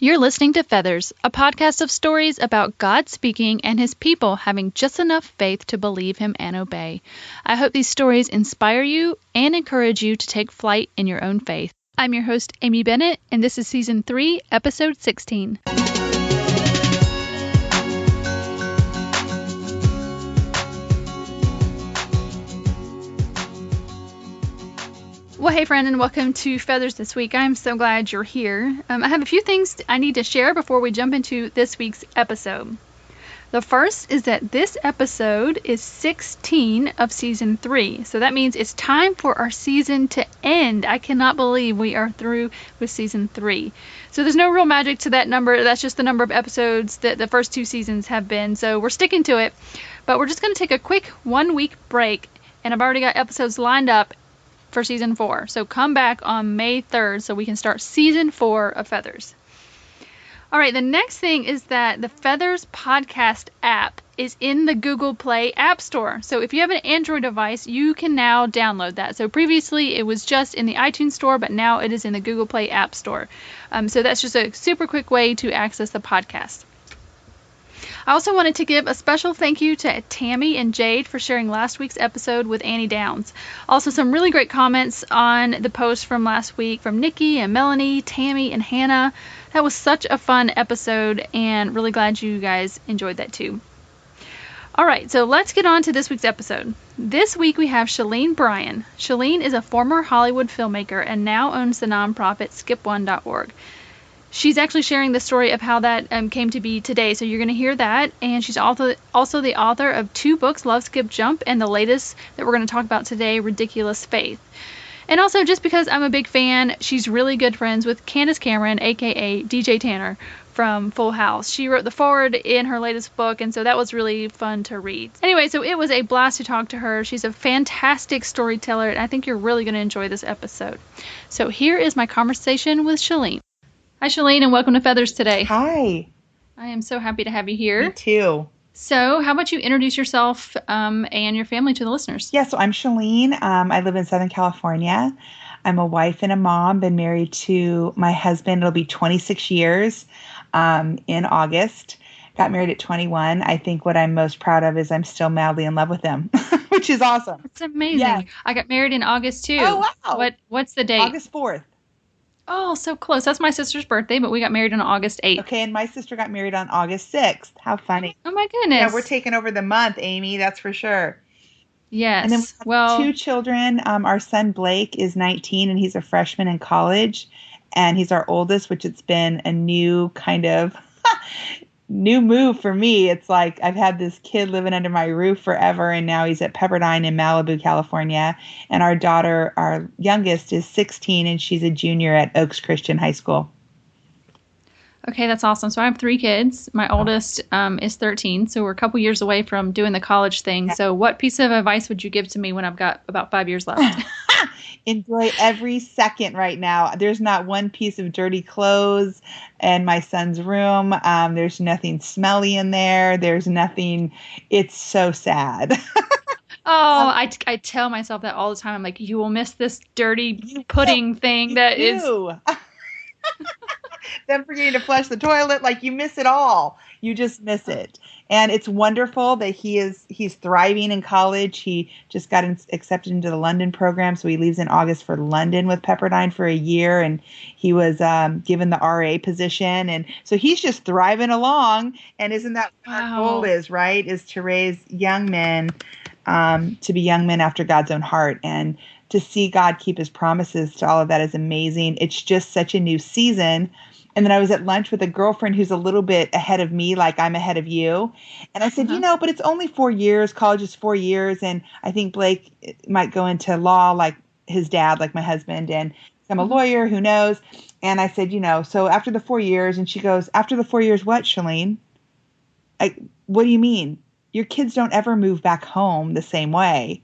You're listening to Feathers, a podcast of stories about God speaking and his people having just enough faith to believe him and obey. I hope these stories inspire you and encourage you to take flight in your own faith. I'm your host, Amy Bennett, and this is Season 3, Episode 16. Well, hey friend, and welcome to Feathers This Week. I'm so glad you're here. I have a few things I need to share before we jump into this week's episode. The first is that this episode is 16 of Season 3, so that means it's time for our season to end. I cannot believe we are through with Season 3. So there's no real magic to that number. That's just the number of episodes that the first two seasons have been, so we're sticking to it. But we're just going to take a quick 1-week break, and I've already got episodes lined up for Season 4. So come back on May 3rd so we can start Season 4 of Feathers. All right, the next thing is that the Feathers podcast app is in the Google Play App Store. So if you have an Android device, you can now download that. So previously it was just in the iTunes Store, but now it is in the Google Play App Store. So that's just a super quick way to access the podcast. I also wanted to give a special thank you to Tammy and Jade for sharing last week's episode with Annie Downs. Also, some really great comments on the post from last week from Nikki and Melanie, Tammy and Hannah. That was such a fun episode, and really glad you guys enjoyed that too. All right, so let's get on to this week's episode. This week we have Shelene Bryan. Shelene is a former Hollywood filmmaker and now owns the nonprofit skipone.org. She's actually sharing the story of how that came to be today, so you're going to hear that. And she's also the author of 2 books, Love, Skip, Jump, and the latest that we're going to talk about today, Ridiculous Faith. And also, just because I'm a big fan, she's really good friends with Candace Cameron, a.k.a. DJ Tanner, from Full House. She wrote the foreword in her latest book, and so that was really fun to read. Anyway, so it was a blast to talk to her. She's a fantastic storyteller, and I think you're really going to enjoy this episode. So here is my conversation with Shelene. Hi, Shelene, and welcome to Feathers today. Hi. I am so happy to have you here. Me too. So how about you introduce yourself and your family to the listeners? Yeah, so I'm Shelene. I live in Southern California. I'm a wife and a mom. Been married to my husband. It'll be 26 years in August. Got married at 21. I think what I'm most proud of is I'm still madly in love with him, which is awesome. It's amazing. Yeah. I got married in August, too. Oh, wow. What's the date? August 4th. Oh, so close. That's my sister's birthday, but we got married on August 8th. Okay, and my sister got married on August 6th. How funny. Oh, my goodness. Yeah, we're taking over the month, Amy. That's for sure. Yes. And then we have 2 children. Our son, Blake, is 19, and he's a freshman in college. And he's our oldest, which it's been a new kind of new move for me. It's like I've had this kid living under my roof forever, and now he's at Pepperdine in Malibu, California. And our daughter, our youngest, is 16, and she's a junior at Oaks Christian High School. Okay, that's awesome. So I have 3 kids. My oldest is 13, so we're a couple years away from doing the college thing. So what piece of advice would you give to me when I've got about 5 years left? Enjoy every second right now. There's not one piece of dirty clothes in my son's room. There's nothing smelly in there. There's nothing. It's so sad. Oh, I tell myself that all the time. I'm like, you will miss this dirty pudding thing that is. Them forgetting to flush the toilet, like you miss it all. You just miss it. And it's wonderful that he's thriving in college. He just got accepted into the London program, so he leaves in August for London with Pepperdine for a year, and he was given the RA position, and so he's just thriving along. And isn't that what our goal is, right? Is to raise young men to be young men after God's own heart, and to see God keep his promises to all of that is amazing. It's just such a new season. And then I was at lunch with a girlfriend who's a little bit ahead of me, like I'm ahead of you. And I said, but it's only 4 years. College is 4 years. And I think Blake might go into law like his dad, like my husband, and become a lawyer, who knows. And I said, so after the 4 years, and she goes, after the 4 years, what, Shelene? What do you mean? Your kids don't ever move back home the same way.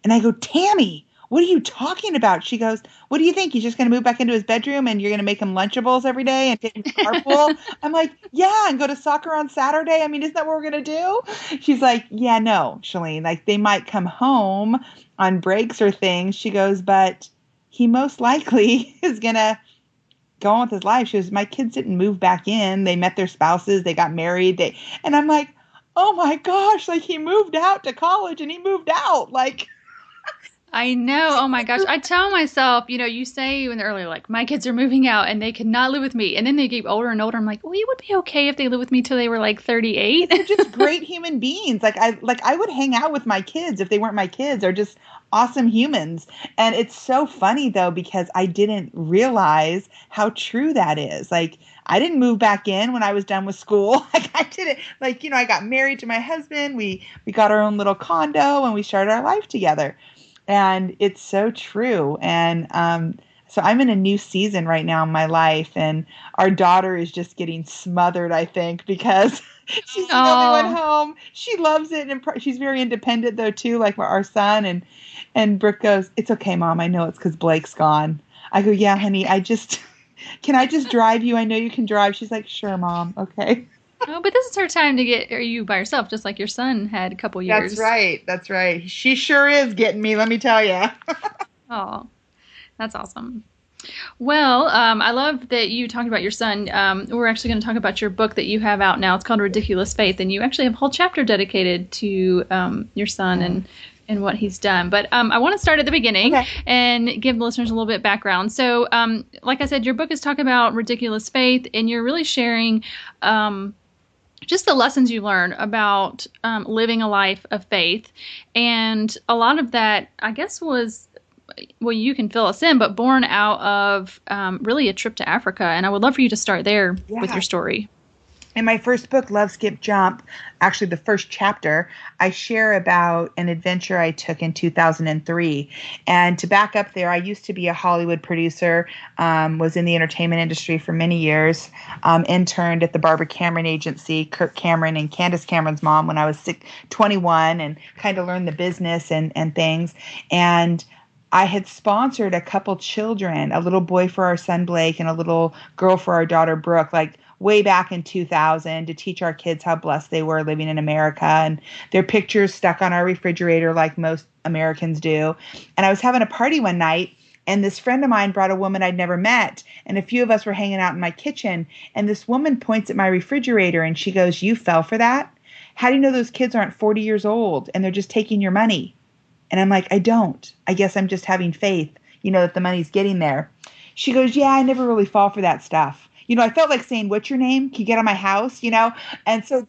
And I go, Tammy, what are you talking about? She goes, what do you think? He's just going to move back into his bedroom and you're going to make him Lunchables every day and take him to carpool? I'm like, yeah, and go to soccer on Saturday. I mean, isn't that what we're going to do? She's like, yeah, no, Shelene, like they might come home on breaks or things. She goes, but he most likely is going to go on with his life. She goes, my kids didn't move back in. They met their spouses. They got married. And I'm like, oh my gosh, like he moved out to college and he moved out. Like, I know. Oh my gosh. I tell myself, you say when they're earlier, like, my kids are moving out and they cannot live with me. And then they get older and older. I'm like, well, it would be okay if they live with me till they were like 38. they're just great human beings. I would hang out with my kids if they weren't my kids. They're just awesome humans. And it's so funny though, because I didn't realize how true that is. Like, I didn't move back in when I was done with school. Like I didn't, I got married to my husband. We got our own little condo and we started our life together. And it's so true. And so I'm in a new season right now in my life, and our daughter is just getting smothered, I think, because she's the only one home. She loves it, and she's very independent though too, like our son. And Brooke goes, "It's okay, Mom. I know it's because Blake's gone." I go, "Yeah, honey. Can I just drive you? I know you can drive." She's like, "Sure, Mom. Okay." Oh, but this is her time to get you by yourself, just like your son had a couple years. That's right. That's right. She sure is getting me, let me tell you. Oh, that's awesome. Well, I love that you talked about your son. We're actually going to talk about your book that you have out now. It's called Ridiculous Faith, and you actually have a whole chapter dedicated to your son and what he's done. But I want to start at the beginning and give the listeners a little bit of background. So, like I said, your book is talking about ridiculous faith, and you're really sharing just the lessons you learn about living a life of faith. And a lot of that, I guess, was, well, you can fill us in, but born out of really a trip to Africa. And I would love for you to start there with your story. In my first book, Love, Skip, Jump, actually the first chapter, I share about an adventure I took in 2003. And to back up there, I used to be a Hollywood producer, was in the entertainment industry for many years, interned at the Barbara Cameron agency, Kirk Cameron and Candace Cameron's mom, when I was 21, and kind of learned the business and things. And I had sponsored a couple children, a little boy for our son Blake and a little girl for our daughter Brooke, like way back in 2000, to teach our kids how blessed they were living in America. And their pictures stuck on our refrigerator like most Americans do. And I was having a party one night, and this friend of mine brought a woman I'd never met. And a few of us were hanging out in my kitchen. And this woman points at my refrigerator and she goes, "You fell for that? How do you know those kids aren't 40 years old and they're just taking your money?" And I'm like, "I don't. I guess I'm just having faith, that the money's getting there." She goes, "Yeah, I never really fall for that stuff." I felt like saying, "What's your name? Can you get on my house?" And so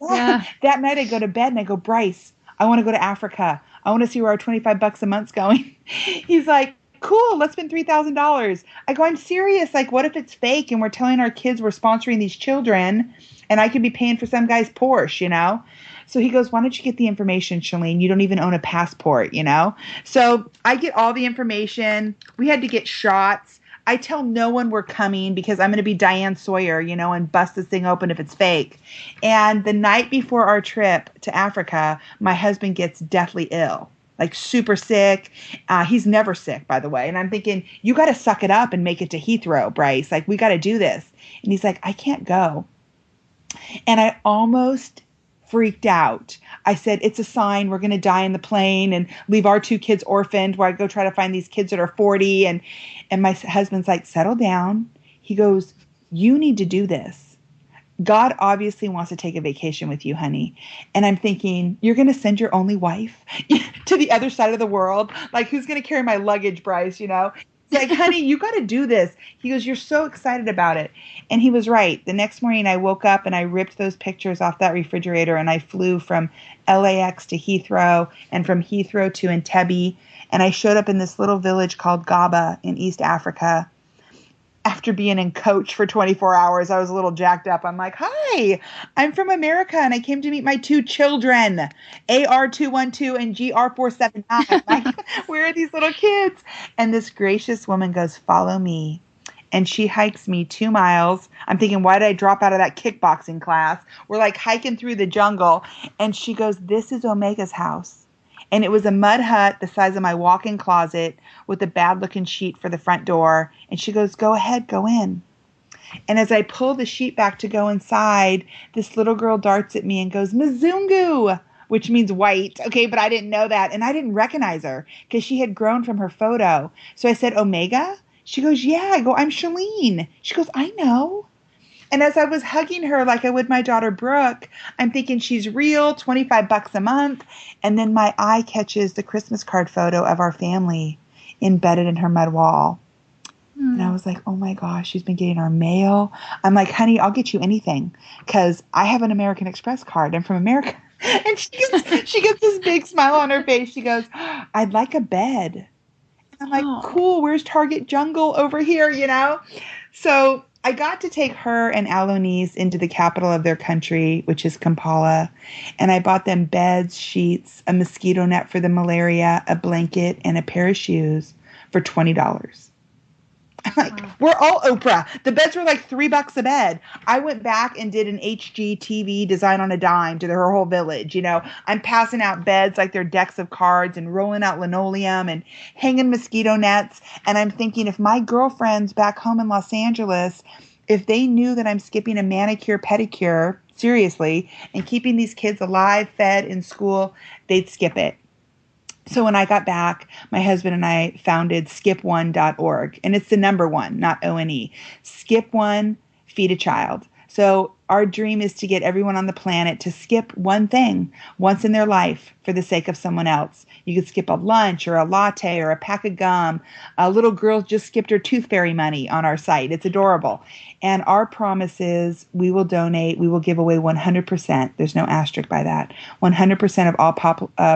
that night I go to bed and I go, "Bryce, I want to go to Africa. I want to see where our $25 a month's going." He's like, "Cool, let's spend $3,000. I go, "I'm serious. Like, what if it's fake and we're telling our kids we're sponsoring these children and I could be paying for some guy's Porsche, So he goes, "Why don't you get the information, Shelene? You don't even own a passport, So I get all the information. We had to get shots. I tell no one we're coming because I'm going to be Diane Sawyer, and bust this thing open if it's fake. And the night before our trip to Africa, my husband gets deathly ill, like super sick. He's never sick, by the way. And I'm thinking, you got to suck it up and make it to Heathrow, Bryce. Like, we got to do this. And he's like, "I can't go." And I almost freaked out. I said, "It's a sign. We're going to die in the plane and leave our 2 kids orphaned while I go try to find these kids that are 40. And my husband's like, "Settle down." He goes, "You need to do this. God obviously wants to take a vacation with you, honey." And I'm thinking, you're going to send your only wife to the other side of the world? Like, who's going to carry my luggage, Bryce, He's like, "Honey, you got to do this." He goes, "You're so excited about it." And he was right. The next morning I woke up and I ripped those pictures off that refrigerator and I flew from LAX to Heathrow and from Heathrow to Entebbe. And I showed up in this little village called Gaba in East Africa. After being in coach for 24 hours, I was a little jacked up. I'm like, "Hi, I'm from America and I came to meet my 2 children, AR212 and GR479. Like, where are these little kids?" And this gracious woman goes, "Follow me." And she hikes me 2 miles. I'm thinking, why did I drop out of that kickboxing class? We're like hiking through the jungle. And she goes, "This is Omega's house." And it was a mud hut the size of my walk-in closet with a bad-looking sheet for the front door. And she goes, "Go ahead, go in." And as I pull the sheet back to go inside, this little girl darts at me and goes, "Mzungu," which means white. Okay, but I didn't know that. And I didn't recognize her because she had grown from her photo. So I said, "Omega?" She goes, yeah. I go, I'm Shelene. She goes, I know. And as I was hugging her like I would my daughter Brooke, I'm thinking she's real, $25 a month. And then my eye catches the Christmas card photo of our family embedded in her mud wall. And I was like, oh my gosh, she's been getting our mail. I'm like, honey, I'll get you anything because I have an American Express card. I'm from America. And she gets this big smile on her face. She goes, I'd like a bed. And I'm like, cool, where's Target Jungle over here, you know? So I got to take her and Alonis into the capital of their country, which is Kampala. And I bought them beds, sheets, a mosquito net for the malaria, a blanket, and a pair of shoes for $20. I'm like, we're all Oprah. The beds were like $3 a bed. I went back and did an HGTV design on a dime to her whole village. You know, I'm passing out beds like they're decks of cards and rolling out linoleum and hanging mosquito nets. And I'm thinking if my girlfriends back home in Los Angeles, if they knew that I'm skipping a manicure, pedicure, seriously, and keeping these kids alive, fed in school, they'd skip it. So when I got back, my husband and I founded skip1.org, and it's the number one, not O-N-E. Skip one, feed a child. So our dream is to get everyone on the planet to skip one thing once in their life for the sake of someone else. You could skip a lunch or a latte or a pack of gum. A little girl just skipped her tooth fairy money on our site. It's adorable. And our promise is we will donate, we will give away 100%. There's no asterisk by that. 100% of all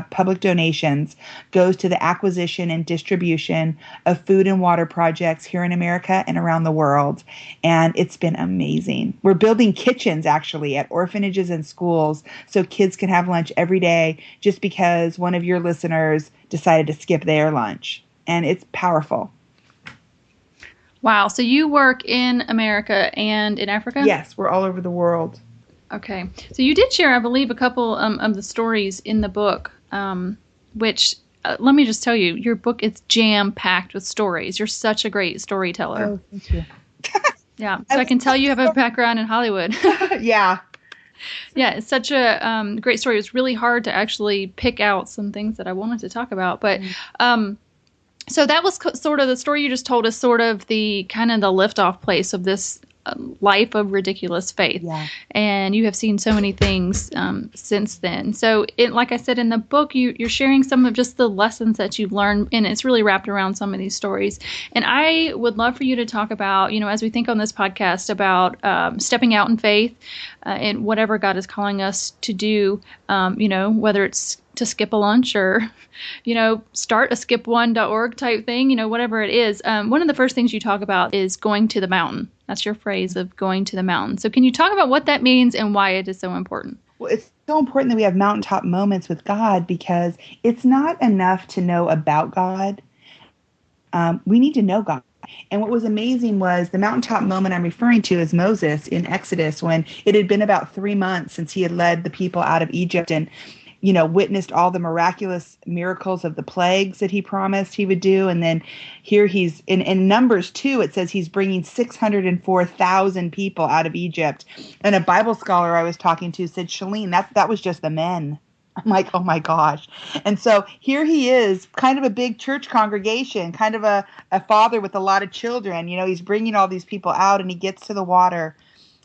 public donations goes to the acquisition and distribution of food and water projects here in America and around the world. And it's been amazing. We're building kitchens actually at orphanages and schools so kids can have lunch every day just because one of your listeners decided to skip their lunch. And it's powerful. Wow. So you work in America and in Africa? Yes, we're all over the world. Okay. So you did share, I believe, a couple of the stories in the book, which let me just tell you, your book is jam-packed with stories. You're such a great storyteller. Oh, thank you. Yeah. So I can tell you have a background in Hollywood. Yeah. Yeah, it's such a great story. It was really hard to actually pick out some things that I wanted to talk about. But so that was sort of the story you just told us, sort of the kind of the liftoff place of this life of ridiculous faith. Yeah. And you have seen so many things since then. So like I said in the book, you're sharing some of just the lessons that you've learned, and it's really wrapped around some of these stories. And I would love for you to talk about, you know, as we think on this podcast about stepping out in faith and whatever God is calling us to do, you know, whether it's to skip a lunch or, you know, start a skip1.org type thing, you know, whatever it is. One of the first things you talk about is going to the mountain. That's your phrase of going to the mountain. So can you talk about what that means and why it is so important? Well, it's so important that we have mountaintop moments with God because it's not enough to know about God. We need to know God. And what was amazing was the mountaintop moment I'm referring to is Moses in Exodus, when it had been about 3 months since he had led the people out of Egypt and, you know, witnessed all the miraculous miracles of the plagues that he promised he would do. And then here he's in Numbers 2, it says he's bringing 604,000 people out of Egypt. And a Bible scholar I was talking to said, Shelene, that was just the men. I'm like, oh my gosh. And so here he is, kind of a big church congregation, kind of a father with a lot of children. You know, he's bringing all these people out and he gets to the water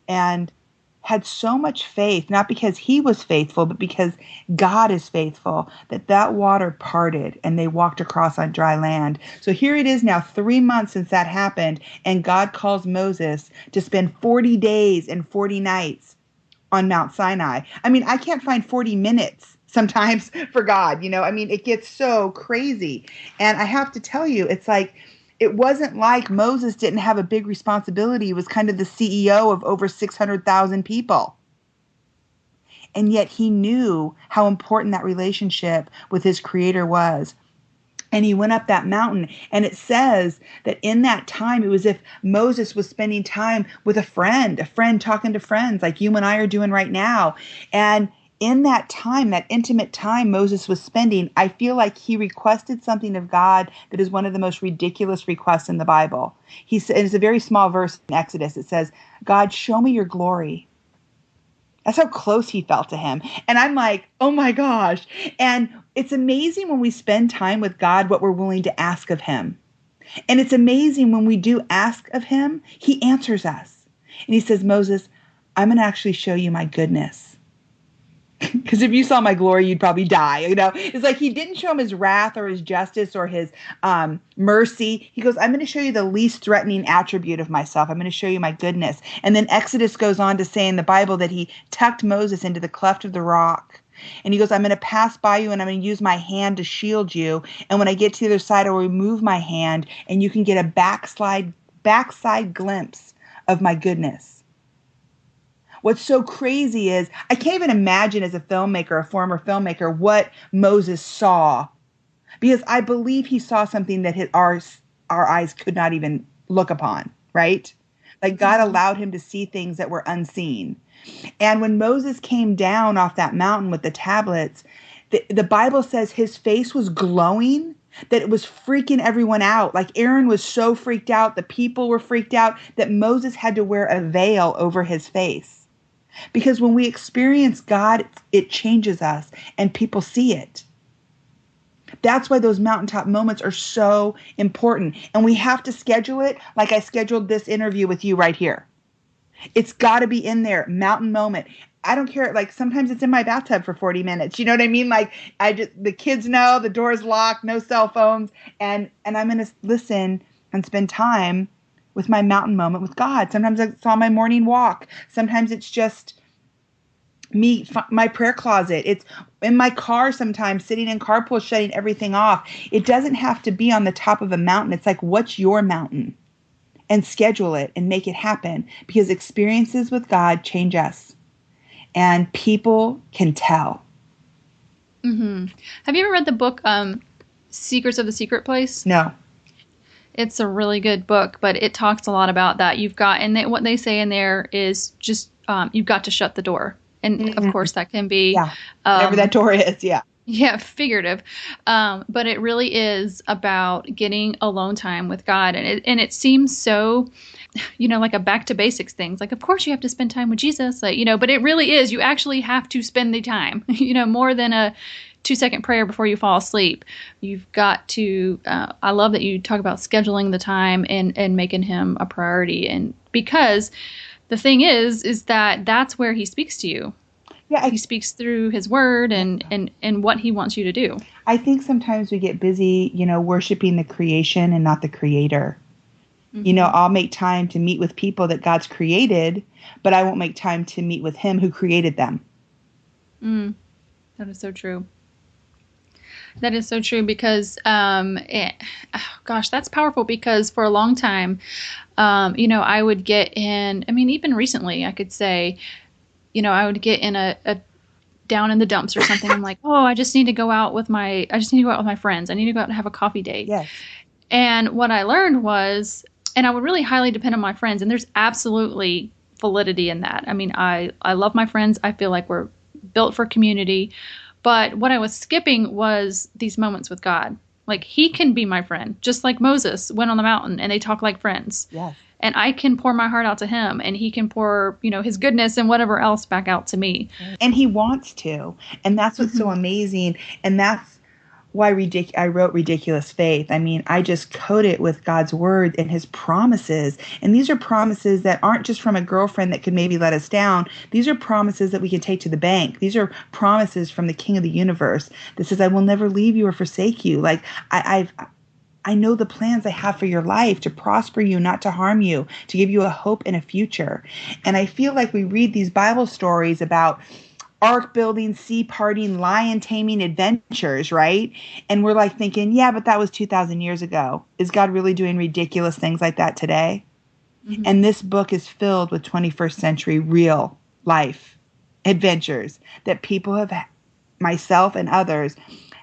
and had so much faith, not because he was faithful, but because God is faithful, that water parted and they walked across on dry land. So here it is now 3 months since that happened, and God calls Moses to spend 40 days and 40 nights on Mount Sinai. I mean, I can't find 40 minutes sometimes for God, you know, I mean, it gets so crazy. And I have to tell you, it's like, it wasn't like Moses didn't have a big responsibility. He was kind of the CEO of over 600,000 people. And yet he knew how important that relationship with his creator was. And he went up that mountain. And it says that in that time, it was as if Moses was spending time with a friend talking to friends like you and I are doing right now. And in that time, that intimate time Moses was spending, I feel like he requested something of God that is one of the most ridiculous requests in the Bible. He said, it's a very small verse in Exodus. It says, God, show me your glory. That's how close he felt to him. And I'm like, oh my gosh. And it's amazing when we spend time with God, what we're willing to ask of him. And it's amazing when we do ask of him, he answers us. And he says, Moses, I'm going to actually show you my goodness. Because if you saw my glory, you'd probably die. It's like he didn't show him his wrath or his justice or his mercy. He goes, I'm going to show you the least threatening attribute of myself. I'm going to show you my goodness. And then Exodus goes on to say in the Bible that he tucked Moses into the cleft of the rock. And he goes, I'm going to pass by you and I'm going to use my hand to shield you. And when I get to the other side, I'll remove my hand and you can get a backside glimpse of my goodness. What's so crazy is I can't even imagine as a filmmaker, a former filmmaker, what Moses saw. Because I believe he saw something that our eyes could not even look upon, right? Like God allowed him to see things that were unseen. And when Moses came down off that mountain with the tablets, the Bible says his face was glowing, that it was freaking everyone out. Like Aaron was so freaked out, the people were freaked out, that Moses had to wear a veil over his face. Because when we experience God, it changes us and people see it. That's why those mountaintop moments are so important. And we have to schedule it like I scheduled this interview with you right here. It's got to be in there, mountain moment. I don't care. Like sometimes it's in my bathtub for 40 minutes. You know what I mean? Like the kids know the door's locked, no cell phones. And I'm going to listen and spend time with my mountain moment with God. Sometimes it's on my morning walk. Sometimes it's just me, my prayer closet. It's in my car sometimes, sitting in carpool, shutting everything off. It doesn't have to be on the top of a mountain. It's like, what's your mountain? And schedule it and make it happen, because experiences with God change us and people can tell. Mm-hmm. Have you ever read the book Secrets of the Secret Place? No. It's a really good book, but it talks a lot about that. What they say in there is just you've got to shut the door. And of course that can be whatever that door is. Yeah, figurative. But it really is about getting alone time with God. And it seems so, like a back to basics things. Like, of course you have to spend time with Jesus, but it really is. You actually have to spend the time, more than a 2-second prayer before you fall asleep. You've got to, I love that you talk about scheduling the time and making him a priority. And because the thing is that that's where he speaks to you. Yeah, he speaks through his word and what he wants you to do. I think sometimes we get busy, worshiping the creation and not the creator. Mm-hmm. I'll make time to meet with people that God's created, but I won't make time to meet with him who created them. That is so true. That is so true because, that's powerful because for a long time, I would get in, even recently I could say, I would get in a down in the dumps or something. I'm like, oh, I just need to go out with my friends. I need to go out and have a coffee date. Yes. And what I learned was, and I would really highly depend on my friends, and there's absolutely validity in that. I love my friends. I feel like we're built for community. But what I was skipping was these moments with God. Like he can be my friend, just like Moses went on the mountain and they talk like friends. Yes. And I can pour my heart out to him and he can pour, his goodness and whatever else back out to me. And he wants to. And that's what's so amazing. And that's why I wrote Ridiculous Faith. I just code it with God's word and his promises. And these are promises that aren't just from a girlfriend that could maybe let us down. These are promises that we can take to the bank. These are promises from the King of the universe that says, I will never leave you or forsake you. Like I know the plans I have for your life, to prosper you, not to harm you, to give you a hope and a future. And I feel like we read these Bible stories about ark building, sea parting, lion taming adventures, right? And we're like thinking, yeah, but that was 2,000 years ago. Is God really doing ridiculous things like that today? Mm-hmm. And this book is filled with 21st century real life adventures that people have, myself and others,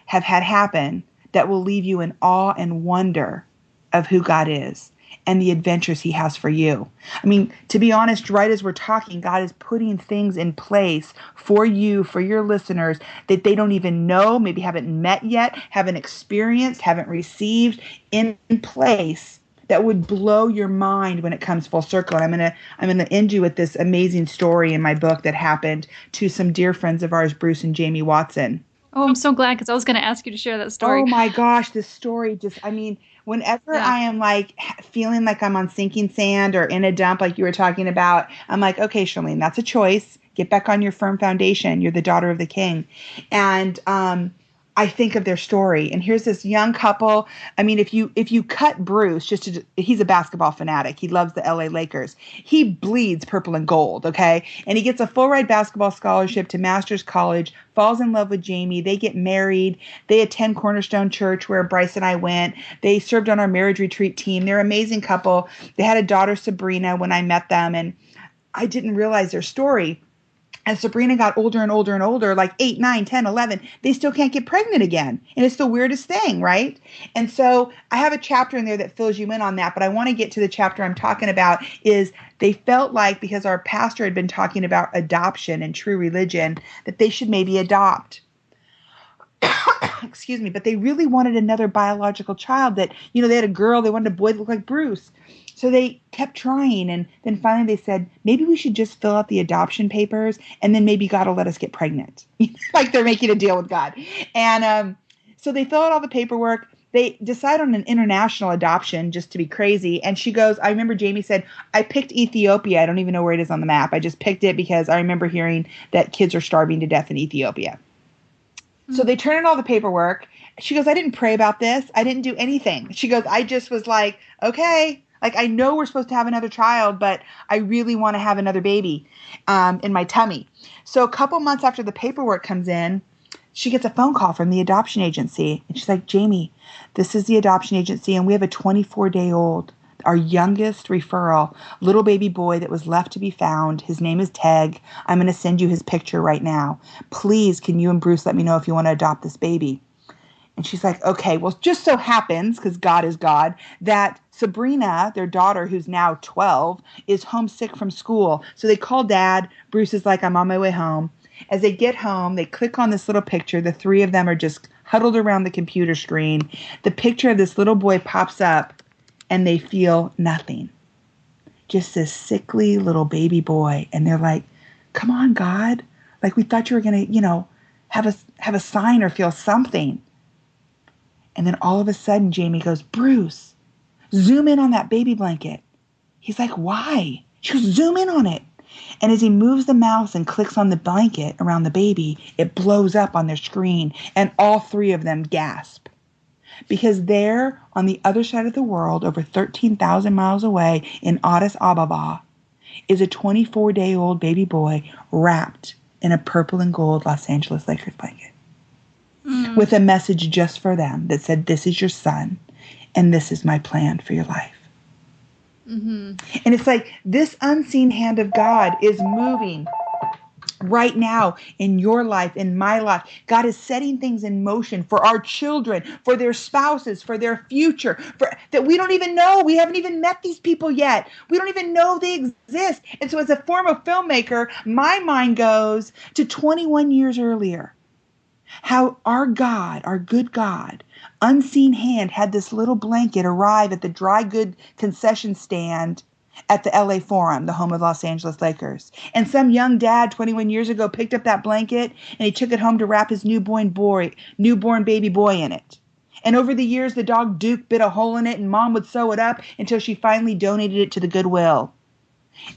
have had happen that will leave you in awe and wonder of who God is and the adventures he has for you. To be honest, right as we're talking, God is putting things in place for you, for your listeners, that they don't even know, maybe haven't met yet, haven't experienced, haven't received, in place that would blow your mind when it comes full circle. And I'm gonna end you with this amazing story in my book that happened to some dear friends of ours, Bruce and Jamie Watson. Oh, I'm so glad, because I was going to ask you to share that story. Oh my gosh, this story just, when Whenever Yeah. I am like feeling like I'm on sinking sand or in a dump, like you were talking about, I'm like, okay, Shelene, that's a choice. Get back on your firm foundation. You're the daughter of the king. And I think of their story. And here's this young couple. I mean, if you cut Bruce, he's a basketball fanatic. He loves the LA Lakers. He bleeds purple and gold, okay? And he gets a full ride basketball scholarship to Masters College, falls in love with Jamie. They get married. They attend Cornerstone Church where Bryce and I went. They served on our marriage retreat team. They're an amazing couple. They had a daughter, Sabrina, when I met them, and I didn't realize their story. As Sabrina got older and older and older, like 8, 9, 10, 11, they still can't get pregnant again. And it's the weirdest thing, right? And so I have a chapter in there that fills you in on that, but I want to get to the chapter I'm talking about is they felt like because our pastor had been talking about adoption and true religion, that they should maybe adopt. Excuse me, but they really wanted another biological child that, they had a girl, they wanted a boy that looked like Bruce. So they kept trying, and then finally they said, maybe we should just fill out the adoption papers, and then maybe God will let us get pregnant. Like they're making a deal with God. And so they fill out all the paperwork. They decide on an international adoption just to be crazy. And she goes, I remember Jamie said, I picked Ethiopia. I don't even know where it is on the map. I just picked it because I remember hearing that kids are starving to death in Ethiopia. So they turn in all the paperwork. She goes, I didn't pray about this. I didn't do anything. She goes, I just was like, okay, like I know we're supposed to have another child, but I really want to have another baby in my tummy. So a couple months after the paperwork comes in, she gets a phone call from the adoption agency. And she's like, Jamie, this is the adoption agency, and we have a 24-day-old, our youngest referral, little baby boy that was left to be found. His name is Teg. I'm going to send you his picture right now. Please, can you and Bruce let me know if you want to adopt this baby? And she's like, okay, well, just so happens, because God is God, that Sabrina, their daughter, who's now 12, is homesick from school. So they call Dad. Bruce is like, I'm on my way home. As they get home, they click on this little picture. The three of them are just huddled around the computer screen. The picture of this little boy pops up, and they feel nothing. Just this sickly little baby boy. And they're like, come on, God. Like, we thought you were going to, have a sign or feel something. And then all of a sudden, Jamie goes, Bruce, zoom in on that baby blanket. He's like, why? She goes, zoom in on it. And as he moves the mouse and clicks on the blanket around the baby, it blows up on their screen. And all three of them gasp. Because there, on the other side of the world, over 13,000 miles away in Addis Ababa, is a 24-day-old baby boy wrapped in a purple and gold Los Angeles Lakers blanket. With a message just for them that said, this is your son, and this is my plan for your life. Mm-hmm. And it's like this unseen hand of God is moving right now in your life, in my life. God is setting things in motion for our children, for their spouses, for their future, that we don't even know. We haven't even met these people yet. We don't even know they exist. And so as a former filmmaker, my mind goes to 21 years earlier. How our God, our good God, unseen hand had this little blanket arrive at the dry good concession stand at the LA Forum, the home of Los Angeles Lakers. And some young dad 21 years ago picked up that blanket and he took it home to wrap his newborn baby boy in it. And over the years, the dog Duke bit a hole in it and mom would sew it up until she finally donated it to the Goodwill.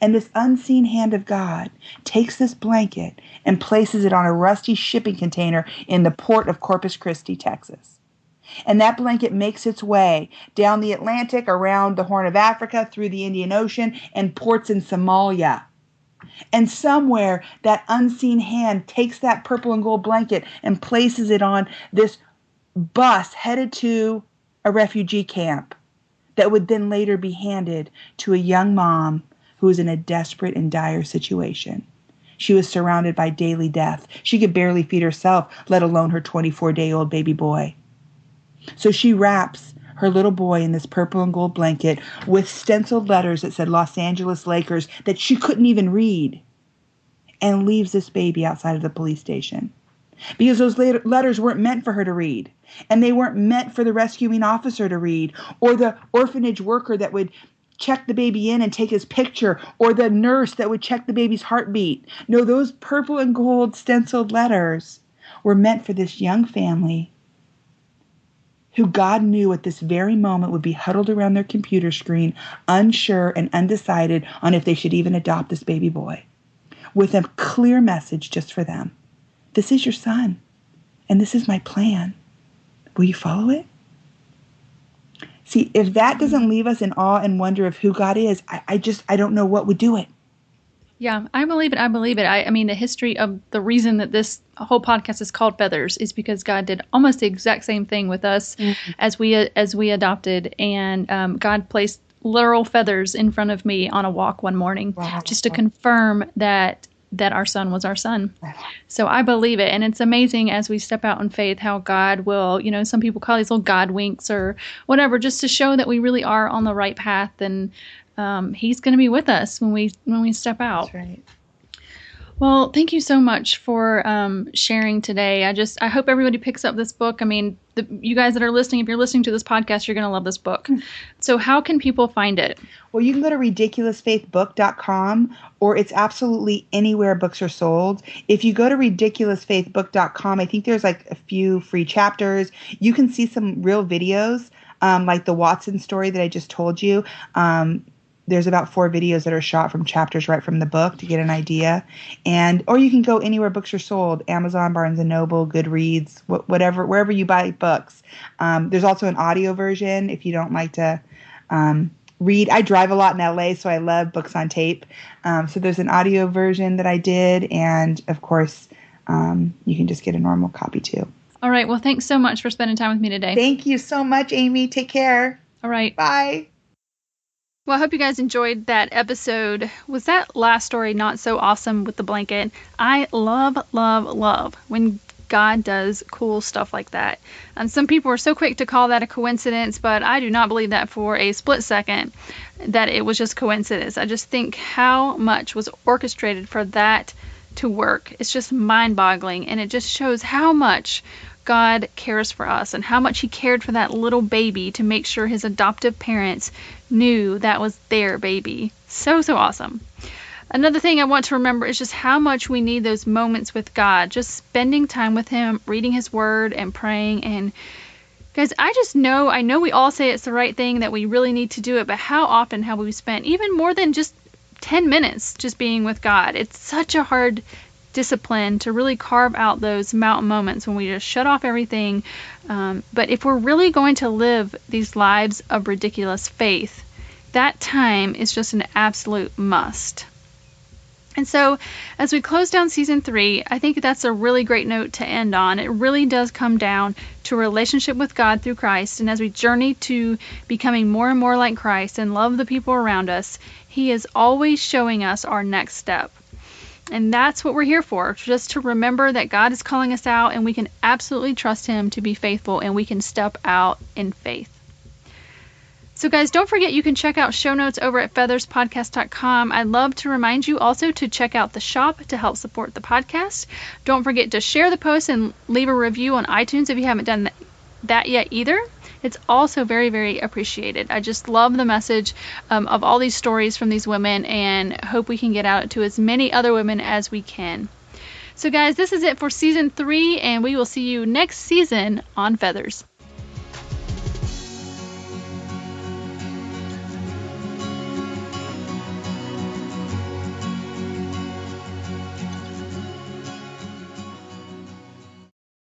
And this unseen hand of God takes this blanket and places it on a rusty shipping container in the port of Corpus Christi, Texas. And that blanket makes its way down the Atlantic, around the Horn of Africa, through the Indian Ocean, and ports in Somalia. And somewhere that unseen hand takes that purple and gold blanket and places it on this bus headed to a refugee camp that would then later be handed to a young mom who was in a desperate and dire situation. She was surrounded by daily death. She could barely feed herself, let alone her 24-day-old baby boy. So she wraps her little boy in this purple and gold blanket with stenciled letters that said Los Angeles Lakers that she couldn't even read, and leaves this baby outside of the police station. Because those letters weren't meant for her to read. And they weren't meant for the rescuing officer to read, or the orphanage worker that would check the baby in and take his picture, or the nurse that would check the baby's heartbeat. No, those purple and gold stenciled letters were meant for this young family who God knew at this very moment would be huddled around their computer screen, unsure and undecided on if they should even adopt this baby boy, with a clear message just for them. This is your son, and this is my plan. Will you follow it? See, if that doesn't leave us in awe and wonder of who God is, I don't know what would do it. Yeah, I believe it. I believe it. I mean, the history of the reason that this whole podcast is called Feathers is because God did almost the exact same thing with us as we adopted, and God placed literal feathers in front of me on a walk one morning just to confirm that our son was our son. So I believe it, and it's amazing as we step out in faith how God will, some people call these little God winks or whatever, just to show that we really are on the right path, and He's going to be with us when we step out. That's right. Well, thank you so much for sharing today. I hope everybody picks up this book. I mean, you guys that are listening, if you're listening to this podcast, you're going to love this book. So how can people find it? Well, you can go to ridiculousfaithbook.com, or it's absolutely anywhere books are sold. If you go to ridiculousfaithbook.com, I think there's like a few free chapters. You can see some real videos, like the Watson story that I just told you. There's about 4 videos that are shot from chapters right from the book to get an idea. Or you can go anywhere books are sold, Amazon, Barnes & Noble, Goodreads, whatever, wherever you buy books. There's also an audio version if you don't like to read. I drive a lot in LA, so I love books on tape. So there's an audio version that I did. And of course, you can just get a normal copy too. All right. Well, thanks so much for spending time with me today. Thank you so much, Amy. Take care. All right. Bye. Well, I hope you guys enjoyed that episode. Was that last story not so awesome with the blanket? I love, love, love when God does cool stuff like that. And some people are so quick to call that a coincidence, but I do not believe that for a split second that it was just coincidence. I just think how much was orchestrated for that to work. It's just mind-boggling, and it just shows how much God cares for us and how much He cared for that little baby to make sure His adoptive parents knew that was their baby. So awesome. Another thing I want to remember is just how much we need those moments with God, just spending time with Him, reading His Word and praying. And guys, I know we all say it's the right thing, that we really need to do it, but how often have we spent even more than just 10 minutes just being with God? It's such a hard discipline to really carve out those mountain moments when we just shut off everything. But if we're really going to live these lives of ridiculous faith, that time is just an absolute must. And so as we close down season 3, I think that's a really great note to end on. It really does come down to a relationship with God through Christ. And as we journey to becoming more and more like Christ and love the people around us, He is always showing us our next step. And that's what we're here for, just to remember that God is calling us out, and we can absolutely trust Him to be faithful, and we can step out in faith. So guys, don't forget you can check out show notes over at featherspodcast.com. I'd love to remind you also to check out the shop to help support the podcast. Don't forget to share the post and leave a review on iTunes if you haven't done that yet either. It's also very, very appreciated. I just love the message of all these stories from these women, and hope we can get out to as many other women as we can. So guys, this is it for season 3, and we will see you next season on Feathers.